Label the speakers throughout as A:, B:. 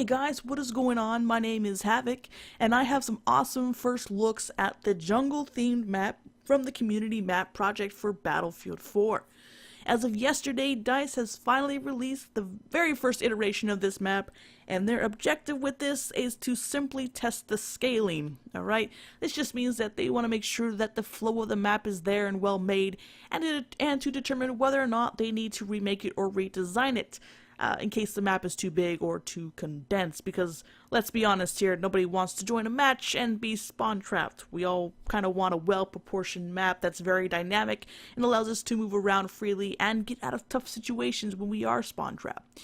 A: Hey guys, what is going on? My name is Havoc, and I have some awesome first looks at the jungle-themed map from the community map project for Battlefield 4. As of yesterday, DICE has finally released the very first iteration of this map, and their objective with this is to simply test the scaling, alright? This just means that they want to make sure that the flow of the map is there and well made, and to determine whether or not they need to remake it or redesign it. In case the map is too big or too condensed, because let's be honest here, nobody wants to join a match and be spawn trapped. We all kind of want a well-proportioned map that's very dynamic and allows us to move around freely and get out of tough situations when we are spawn trapped.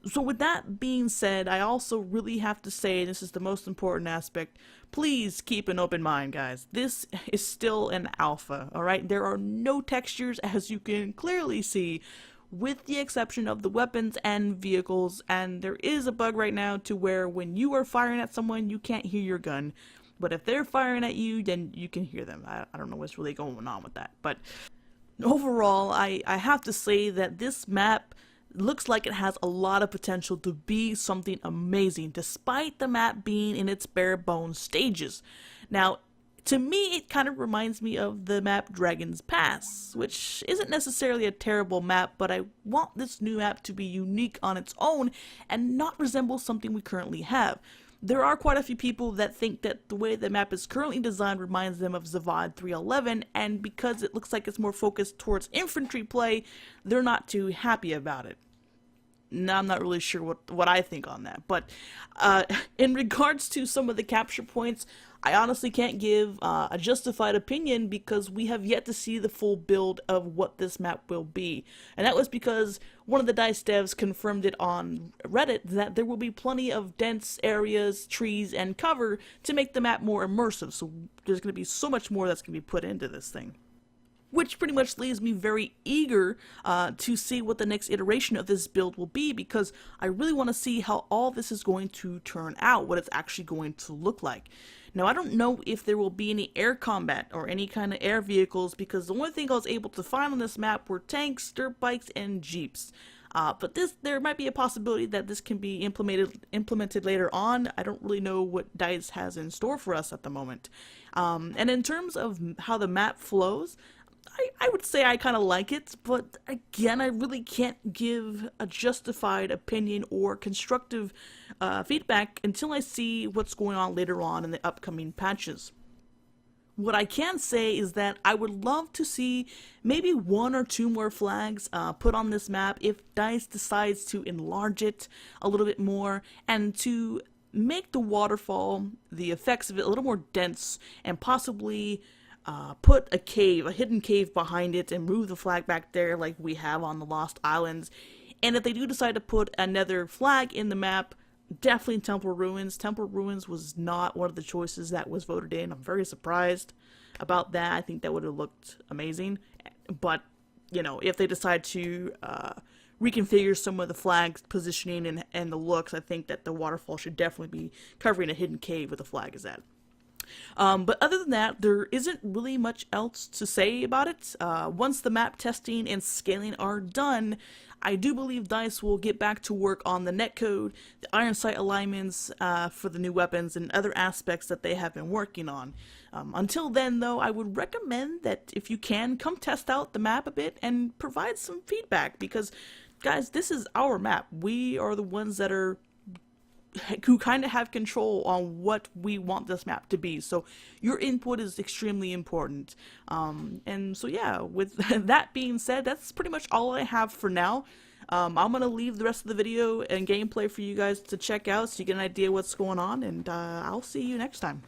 A: So with that being said, I also really have to say, and this is the most important aspect, please keep an open mind, guys. This is still an alpha, alright? There are no textures, as you can clearly see, with the exception of the weapons and vehicles, and there is a bug right now to where when you are firing at someone, you can't hear your gun, but if they're firing at you, then you can hear them. I don't know what's really going on with that, but overall, I have to say that this map looks like it has a lot of potential to be something amazing, despite the map being in its bare bones stages. Now, to me, it kind of reminds me of the map Dragon's Pass, which isn't necessarily a terrible map, but I want this new map to be unique on its own and not resemble something we currently have. There are quite a few people that think that the way the map is currently designed reminds them of Zavad 311, and because it looks like it's more focused towards infantry play, they're not too happy about it. Now, I'm not really sure what I think on that, but in regards to some of the capture points, I honestly can't give a justified opinion because we have yet to see the full build of what this map will be. And that was because one of the DICE devs confirmed it on Reddit that there will be plenty of dense areas, trees, and cover to make the map more immersive, so there's going to be so much more that's going to be put into this thing. Which pretty much leaves me very eager to see what the next iteration of this build will be, because I really want to see how all this is going to turn out, what it's actually going to look like. Now, I don't know if there will be any air combat or any kind of air vehicles, because the only thing I was able to find on this map were tanks, dirt bikes, and jeeps. But there might be a possibility that this can be implemented later on. I don't really know what DICE has in store for us at the moment. And in terms of how the map flows, I would say I kind of like it, but again, I really can't give a justified opinion or constructive feedback until I see what's going on later on in the upcoming patches. What I can say is that I would love to see maybe 1 or 2 more flags put on this map if DICE decides to enlarge it a little bit more and to make the waterfall, the effects of it, a little more dense, and possibly put a hidden cave behind it and move the flag back there like we have on the Lost Islands. And if they do decide to put another flag in the map, definitely Temple Ruins. Temple Ruins was not one of the choices that was voted in. I'm very surprised about that. I think that would have looked amazing. But, you know, if they decide to reconfigure some of the flag's positioning and the looks, I think that the waterfall should definitely be covering a hidden cave where the flag is at. But other than that, there isn't really much else to say about it. Once the map testing and scaling are done, I do believe DICE will get back to work on the netcode, the iron sight alignments for the new weapons, and other aspects that they have been working on. Until then, though, I would recommend that if you can, come test out the map a bit and provide some feedback, because, guys, this is our map. We are the ones that are who kind of have control on what we want this map to be, so your input is extremely important. And so yeah, with that being said, that's pretty much all I have for now. I'm gonna leave the rest of the video and gameplay for you guys to check out so you get an idea what's going on, and I'll see you next time.